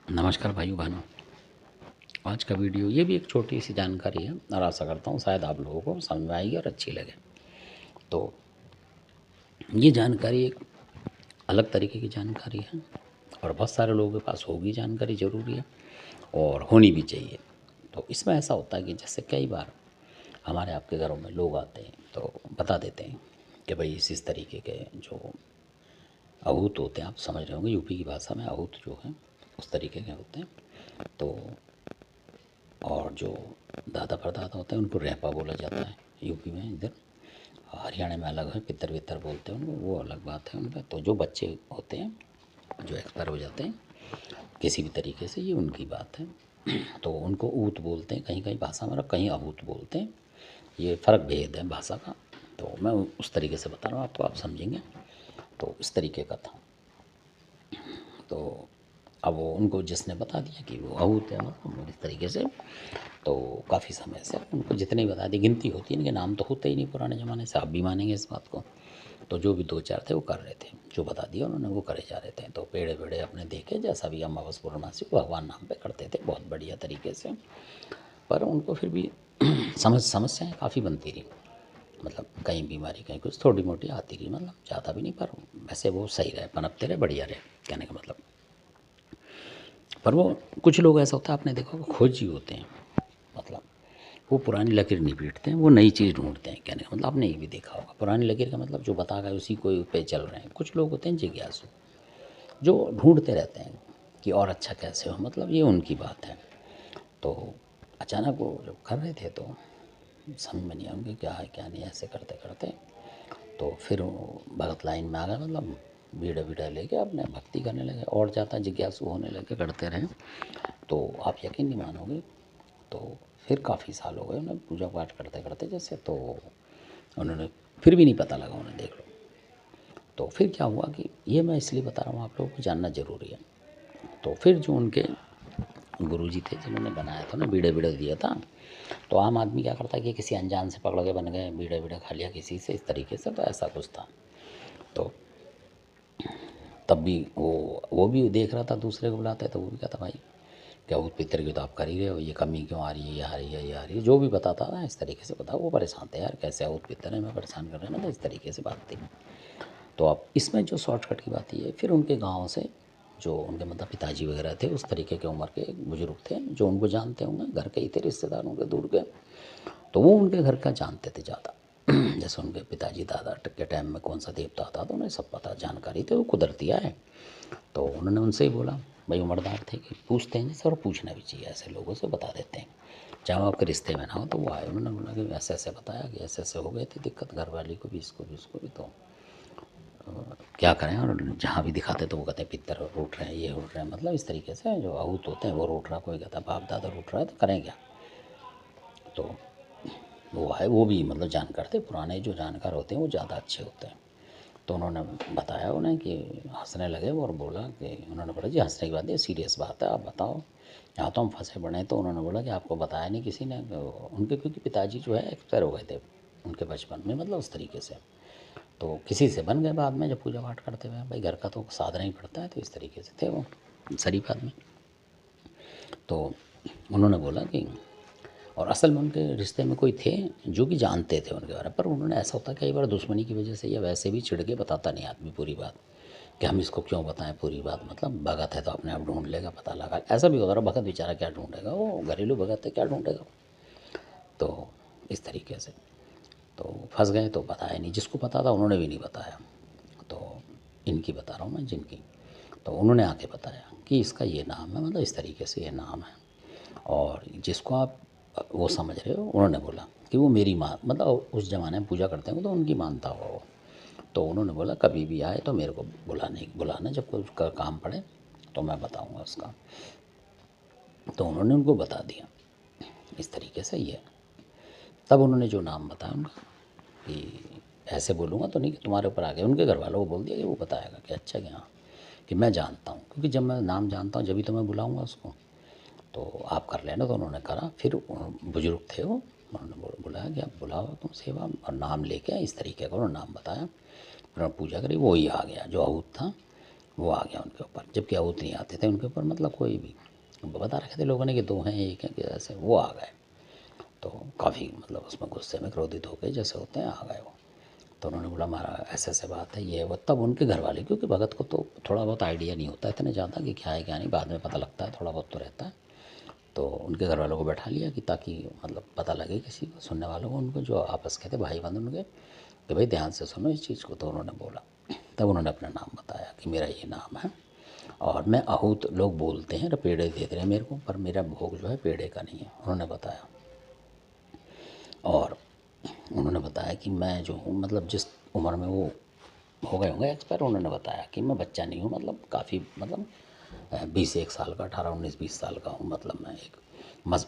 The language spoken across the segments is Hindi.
नमस्कार भाइयों बहनों। आज का वीडियो ये भी एक छोटी सी जानकारी है और आशा करता हूँ शायद आप लोगों को समझ में आएगी और अच्छी लगे। तो ये जानकारी एक अलग तरीके की जानकारी है और बहुत सारे लोगों के पास होगी, जानकारी ज़रूरी है और होनी भी चाहिए। तो इसमें ऐसा होता है कि जैसे कई बार हमारे आपके घरों में लोग आते हैं तो बता देते हैं कि भाई इस तरीके के जो आहूत होते हैं, आप समझ रहे होंगे यूपी की भाषा में आहूत जो है उस तरीके के होते हैं। तो और जो दादा परदादा होते हैं उनको रैपा बोला जाता है यूपी में। इधर हरियाणा में अलग है, पितर वितर बोलते हैं उनको, वो अलग बात है उनका। तो जो बच्चे होते हैं जो एक्सपायर हो जाते हैं किसी भी तरीके से, ये उनकी बात है। तो उनको ऊत बोलते हैं कहीं कहीं भाषा में और कहीं अभूत बोलते हैं। ये फ़र्क भेद है भाषा का। तो मैं उस तरीके से बता रहा हूँ आपको, आप समझेंगे। तो इस तरीके का था। तो अब वो उनको जिसने बता दिया कि वो आहूत है मतलब इस तरीके से, तो काफ़ी समय से उनको जितने भी बता दी, गिनती होती है, इनके नाम तो होते ही नहीं पुराने ज़माने से, आप भी मानेंगे इस बात को। तो जो भी दो चार थे वो कर रहे थे, जो बता दिया उन्होंने वो करे जा रहे थे। तो पेड़े वेड़े अपने देखे, जैसा भी अमावस पूर्णमासी भगवान नाम पे करते थे बहुत बढ़िया तरीके से। पर उनको फिर भी समस्याएँ काफ़ी बनती रही। मतलब कहीं बीमारी कहीं कुछ थोड़ी मोटी आती रही, मतलब ज़्यादा भी नहीं, पर वैसे वो सही रहे, पनपते रहे, बढ़िया रहे, कहने का मतलब। पर वो कुछ लोग ऐसा होता है, आपने देखा होगा, खोजी होते हैं। मतलब वो पुरानी लकीर नहीं पीटते हैं, वो नई चीज़ ढूंढते हैं, कहने का मतलब। आपने ये भी देखा होगा, पुरानी लकीर का मतलब जो बता गए उसी को पे चल रहे हैं। कुछ लोग होते हैं जिज्ञासु, जो ढूंढते रहते हैं कि और अच्छा कैसे हो, मतलब ये उनकी बात है। तो अचानक वो जब कर रहे थे तो समझ में नहीं आएंगे क्या है क्या नहीं, ऐसे करते करते तो फिर वो भगत लाइन में आ गए, मतलब बीड़ा बीड़ा लेके अपने भक्ति करने लगे और ज़्यादा जिज्ञासु होने लगे, करते रहे। तो आप यकीन नहीं मानोगे, तो फिर काफ़ी साल हो गए उन्हें पूजा पाठ करते करते जैसे। तो उन्होंने फिर भी नहीं पता लगा उन्हें, देख लो। तो फिर क्या हुआ कि ये मैं इसलिए बता रहा हूँ, आप लोगों को जानना ज़रूरी है। तो फिर जो उनके गुरुजी थे जिन्होंने बनाया था ना, बीड़े बीड़े दिया था, तो आम आदमी क्या करता है कि किसी अनजान से पकड़ के बन गए, बीड़े बीड़े खा लिया किसी से, इस तरीके से। तो ऐसा कुछ था। तो तब भी वो भी देख रहा था दूसरे को बुलाते, तो वो भी कहता भाई क्या भूत पितर की तो आप कर ही रहे हो, ये कमी क्यों आ रही है, ये आ रही है, ये आ रही है, जो भी बताता था इस तरीके से बता। वो परेशान थे यार, कैसे भूत पितर है, मैं परेशान कर रहे हैं, मतलब इस तरीके से बात थी। तो अब इसमें जो शॉर्टकट की बात ये है, फिर उनके गाँव से जो उनके मतलब पिताजी वगैरह थे उस तरीके के उम्र के एक बुजुर्ग थे जो उनको जानते होंगे, घर के ही थे, रिश्तेदारों के दूर के। तो वो उनके घर का जानते थे ज़्यादा। जैसे उनके पिताजी दादा के टाइम में कौन सा देवता आता तो उन्हें सब पता, जानकारी थी, वो कुदरती आए। तो उन्होंने उनसे ही बोला, भाई उम्रदार थे कि पूछते हैं जैसे, और पूछना भी चाहिए, ऐसे लोगों से बता देते हैं चाहे वो आपके रिश्ते में ना हो। तो वो आए, उन्होंने बोला कि ऐसे ऐसे बताया कि ऐसे ऐसे हो गए थे दिक्कत, घर वाली को भी, इसको भी, उसको भी। तो क्या करें, और जहाँ भी दिखाते तो वो कहते हैं पितर रूठ रहे हैं, ये रूठ रहे हैं, मतलब इस तरीके से जो आहूत होते हैं वो रूठ रहा, कोई कहता है बाप दादा रूठ रहा है, तो करें क्या। तो वो आए, वो भी मतलब जानकार थे, पुराने जो जानकार होते हैं वो ज़्यादा अच्छे होते हैं। तो उन्होंने बताया उन्हें कि हंसने लगे और बोला कि, उन्होंने बोला जी हंसने की बात है, सीरियस बात है, आप बताओ, यहाँ तो हम फंसे पड़े हैं। तो उन्होंने बोला कि आपको बताया नहीं किसी ने उनके, क्योंकि पिताजी जो है एक्सपायर हो गए थे उनके बचपन में, मतलब उस तरीके से। तो किसी से बन गए बाद में जब पूजा पाठ करते हुए, भाई घर का तो साधना ही पड़ता है, तो इस तरीके से थे वो शरीफ आदमी। तो उन्होंने बोला कि, और असल में उनके रिश्ते में कोई थे जो कि जानते थे उनके बारे में, पर उन्होंने, ऐसा होता कई बार दुश्मनी की वजह से या वैसे भी चिढ़ के बताता नहीं आदमी पूरी बात, कि हम इसको क्यों बताएं पूरी बात, मतलब भगत है तो अपने आप ढूंढ लेगा, पता लगा। ऐसा भी होता रहा, भगत बेचारा क्या ढूंढेगा, वो घरेलू भगत है, क्या ढूंढेगा। तो इस तरीके से तो फंस गए, तो बताया नहीं, जिसको पता था उन्होंने भी नहीं बताया। तो इनकी बता रहा हूँ मैं, जिनकी। तो उन्होंने आके बताया कि इसका ये नाम है, मतलब इस तरीके से ये नाम है। और जिसको आप वो समझ रहे हो, उन्होंने बोला कि वो मेरी माँ, मतलब उस ज़माने में पूजा करते हैं तो उनकी मानता हो वो। तो उन्होंने बोला कभी भी आए तो मेरे को बुलाना जब कोई उसका काम पड़े, तो मैं बताऊंगा उसका। तो उन्होंने उनको बता दिया इस तरीके से ये। तब उन्होंने जो नाम बताया उनका, कि ऐसे बोलूँगा तो नहीं कि तुम्हारे ऊपर आ गया, उनके घर वालों को बोल दिया कि वो बताएगा कि अच्छा कि हाँ, कि मैं जानता हूँ, क्योंकि जब मैं नाम जानता हूँ जब तो मैं बुलाऊँगा उसको, तो आप कर लेना। तो उन्होंने करा। फिर बुजुर्ग थे वो, उन्होंने बुलाया कि आप बुलाओ तुम सेवा, और नाम लेके इस तरीके का उन्होंने नाम बताया। उन्होंने पूजा करी, वो ही आ गया जो आहूत था, वो आ गया उनके ऊपर, जबकि आहूत नहीं आते थे उनके ऊपर, मतलब कोई भी। बता रखे थे लोगों ने कि 2 हैं, 1 है, कि ऐसे वो आ गए। तो काफ़ी मतलब उसमें गुस्से में क्रोधित हो गए, जैसे होते हैं, आ गए वो। तो उन्होंने बोला हमारा ऐसे ऐसे बात है, ये है वो। तब उनके घर वाले, क्योंकि भगत को तो थोड़ा बहुत आइडिया नहीं होता इतने ज़्यादा कि क्या है क्या नहीं, बाद में पता लगता है, थोड़ा बहुत तो रहता है। तो उनके घर वालों को बैठा लिया कि ताकि मतलब पता लगे किसी को, सुनने वालों को, उनको जो आपस के थे भाई बंधु उनके, कि भाई ध्यान से सुनो इस चीज़ को। तो उन्होंने बोला, तब उन्होंने अपना नाम बताया कि मेरा ये नाम है और मैं आहूत, लोग बोलते हैं पेड़े देते रहे मेरे को, पर मेरा भोग जो है पेड़े का नहीं है, उन्होंने बताया। और उन्होंने बताया कि मैं जो हूँ, मतलब जिस उम्र में वो हो गए होंगे एक्सपायर, उन्होंने बताया कि मैं बच्चा नहीं हूँ, मतलब काफ़ी मतलब 20 साल का, 18 19 20 साल का हूँ, मतलब मैं एक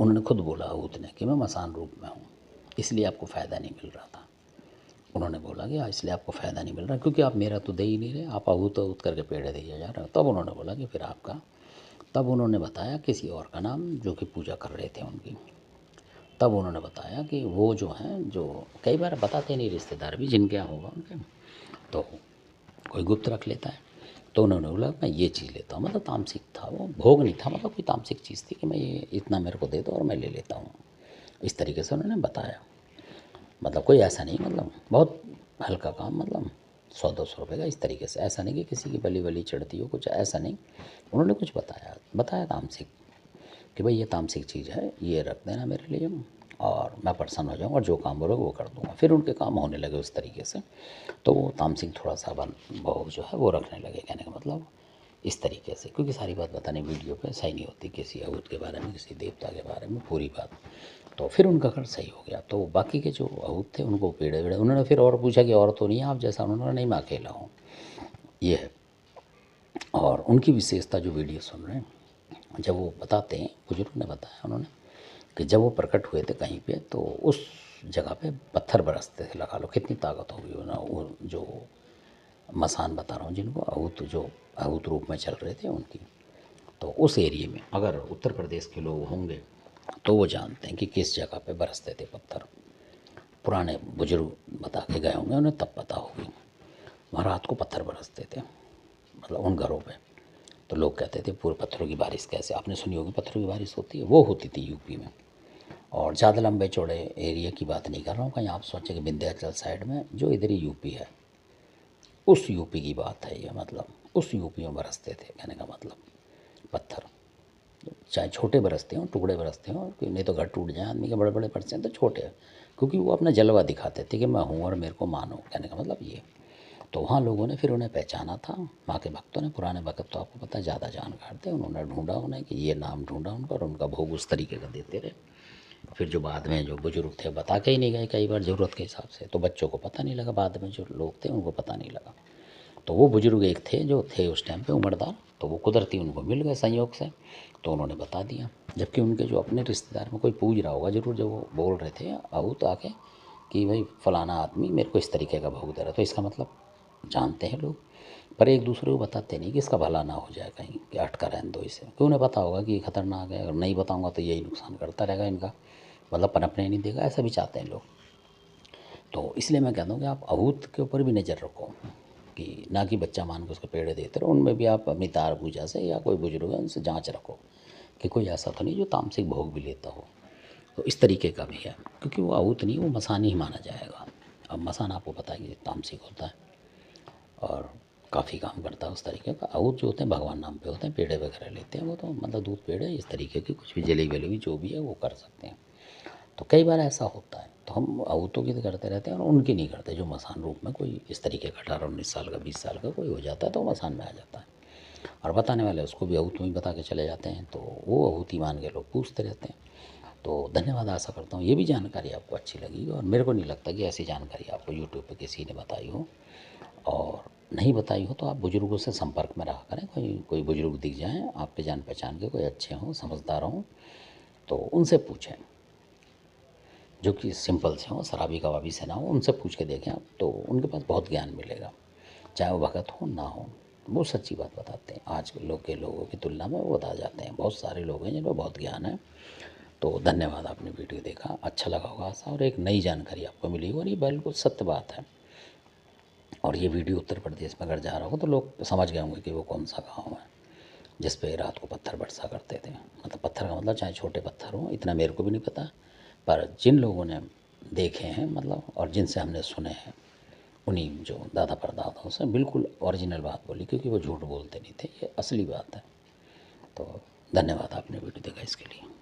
उन्होंने खुद बोला आहूत ने कि मैं मसान रूप में हूँ, इसलिए आपको फ़ायदा नहीं मिल रहा था। उन्होंने बोला कि इसलिए आपको फ़ायदा नहीं मिल रहा क्योंकि आप मेरा तो दे ही नहीं रहे, आप आहूत आहूत करके पेड़े दिए जा रहे हो। तब उन्होंने बोला कि फिर आपका, तब उन्होंने बताया किसी और का नाम जो कि पूजा कर रहे थे उनकी। तब उन्होंने बताया कि वो जो हैं, जो कई बार बताते नहीं रिश्तेदार भी, जिनके यहाँ होगा उनके, तो कोई गुप्त रख लेता है। तो उन्होंने बोला मैं ये चीज़ लेता हूँ, मतलब तामसिक था वो, भोग नहीं था, मतलब कोई तामसिक चीज़ थी कि मैं ये इतना मेरे को दे दो और मैं ले लेता हूँ। इस तरीके से उन्होंने बताया। मतलब कोई ऐसा नहीं, मतलब बहुत हल्का काम, मतलब 100 200 रुपये का, इस तरीके से। ऐसा नहीं कि किसी की बली बली चढ़ती हो, कुछ ऐसा नहीं। उन्होंने कुछ बताया तामसिक, कि भाई ये तामसिक चीज़ है, ये रख देना मेरे लिए और मैं प्रसन्न हो जाऊँगा और जो काम बोलोगे वो कर दूँगा। फिर उनके काम होने लगे उस तरीके से। तो वो तामसिक थोड़ा सा भोग जो है वो रखने लगे, कहने का मतलब इस तरीके से। क्योंकि सारी बात बतानी वीडियो पे सही नहीं होती, किसी आहूत के बारे में, किसी देवता के बारे में पूरी बात। तो फिर उनका घर सही हो गया। तो बाकी के जो आहूत थे उनको पेड़े वेड़े, उन्होंने फिर और पूछा कि और तो नहीं है आप जैसा, उन्होंने नहीं, मैं अकेला हूँ, ये है। और उनकी विशेषता जो वीडियो सुन रहे हैं, जब वो बताते हैं, बुजुर्ग ने बताया उन्होंने, कि जब वो प्रकट हुए थे कहीं पे, तो उस जगह पे पत्थर बरसते थे। लगा लो कितनी ताकत होगी ना, वो जो मसान बता रहा हूँ जिनको, आहूत जो आहूत रूप में चल रहे थे उनकी। तो उस एरिए में अगर उत्तर प्रदेश के लोग होंगे तो वो जानते हैं कि किस जगह पे बरसते थे पत्थर। पुराने बुजुर्ग बता के गए होंगे, उन्हें तब पता होगी। वहाँ रात को पत्थर बरसते थे, मतलब उन घरों पे। तो लोग कहते थे पूरे पत्थरों की बारिश, कैसे आपने सुनी होगी पत्थरों की बारिश होती है, वो होती थी यूपी में। और ज़्यादा लंबे चौड़े एरिया की बात नहीं कर रहा हूँ, कहीं आप सोचें कि विंध्याचल साइड में जो इधर ही यूपी है, उस यूपी की बात है ये, मतलब उस यूपी में बरसते थे, कहने का मतलब पत्थर। चाहे छोटे बरसते हों, टुकड़े बरसते हों, कि नहीं तो घर टूट जाए आदमी के, बड़े बड़े बरसते हैं तो छोटे, क्योंकि वो अपना जलवा दिखाते थे कि मैं हूँ और मेरे को मानो, कहने का मतलब ये। तो वहाँ लोगों ने फिर उन्हें पहचाना था, वहाँ के भक्तों ने, पुराने भक्त तो आपको पता है ज़्यादा जानकार थे, उन्होंने ढूंढा उन्हें, कि ये नाम ढूंढा उनका, और उनका भोग उस तरीके का देते रहे। फिर जो बाद में जो बुजुर्ग थे बता के ही नहीं गए कई बार ज़रूरत के हिसाब से, तो बच्चों को पता नहीं लगा, बाद में जो लोग थे उनको पता नहीं लगा। तो वो बुजुर्ग एक थे जो थे उस टाइम पे उम्रदार, तो वो कुदरती उनको मिल गए संयोग से, तो उन्होंने बता दिया। जबकि उनके जो अपने रिश्तेदार में कोई पूछ रहा होगा ज़रूर, जब वो बोल रहे थे आहूत आके कि भाई फ़लाना आदमी मेरे को इस तरीके का भोग दे रहा है, तो इसका मतलब जानते हैं लोग, पर एक दूसरे को बताते नहीं कि इसका भला ना हो जाए कहीं, कि अटका रहने दो इसे, क्यों उन्हें पता होगा कि ये खतरनाक है, अगर नहीं बताऊंगा तो यही नुकसान करता रहेगा इनका, मतलब पनपने नहीं देगा, ऐसा भी चाहते हैं लोग। तो इसलिए मैं कहता हूँ कि आप आहूत के ऊपर भी नज़र रखो, कि ना कि बच्चा मान के उसको पेड़े देते रहो, उनमें भी आप अपनी तार पूजा से या कोई बुजुर्ग है उनसे जांच रखो कि कोई ऐसा तो नहीं जो तामसिक भोग भी लेता हो। तो इस तरीके का भी है, क्योंकि वो आहूत नहीं, वो मसान ही माना जाएगा। अब मसान आपको पता है कि तामसिक होता है और काफ़ी काम करता है उस तरीके का। आहूत जो होते हैं भगवान नाम पे होते हैं, पेड़े वगैरह लेते हैं वो, तो मतलब दूध पेड़े इस तरीके की कुछ भी जलेबी वलेबी जो भी है वो कर सकते हैं। तो कई बार ऐसा होता है, तो हम आहूतों की तो करते रहते हैं और उनकी नहीं करते। जो मसान रूप में कोई इस तरीके का 18 19 साल का 20 साल का कोई हो जाता है तो वो मसान में आ जाता है, और बताने वाले उसको भी आहूत में ही बता के चले जाते हैं, तो वो आहूति मान के लोग पूछते रहते हैं। तो धन्यवाद, आशा करता हूँ ये भी जानकारी आपको अच्छी लगी, और मेरे को नहीं लगता कि ऐसी जानकारी आपको यूट्यूब पे किसी ने बताई हो, और नहीं बताई हो तो आप बुज़ुर्गों से संपर्क में रहा करें। कोई कोई बुज़ुर्ग दिख जाएँ आपके जान पहचान के, कोई अच्छे हों, समझदार हों, तो उनसे पूछें, जो कि सिंपल से हों, शराबी कबाबी से ना हो, उनसे पूछ के देखें आप, तो उनके पास बहुत ज्ञान मिलेगा। चाहे वो भगत हो ना हो, वो सच्ची बात बताते हैं। आज के लोगों की तुलना में वो बता जाते हैं। बहुत सारे लोग हैं जिनमें बहुत ज्ञान है। तो धन्यवाद, आपने वीडियो देखा, अच्छा लगा होगा आशा, और एक नई जानकारी आपको मिली, और ये बिल्कुल सत्य बात है। और ये वीडियो उत्तर प्रदेश में अगर जा रहा हो तो लोग समझ गए होंगे कि वो कौन सा गाँव है जिस पे रात को पत्थर बरसा करते थे। मतलब पत्थर का मतलब चाहे छोटे पत्थर हों, इतना मेरे को भी नहीं पता, पर जिन लोगों ने देखे हैं मतलब और जिनसे हमने सुने हैं, उन्हीं जो दादा परदादाओं से बिल्कुल ओरिजिनल बात बोली, क्योंकि वो झूठ बोलते नहीं थे, ये असली बात है। तो धन्यवाद, आपने वीडियो देखा इसके लिए।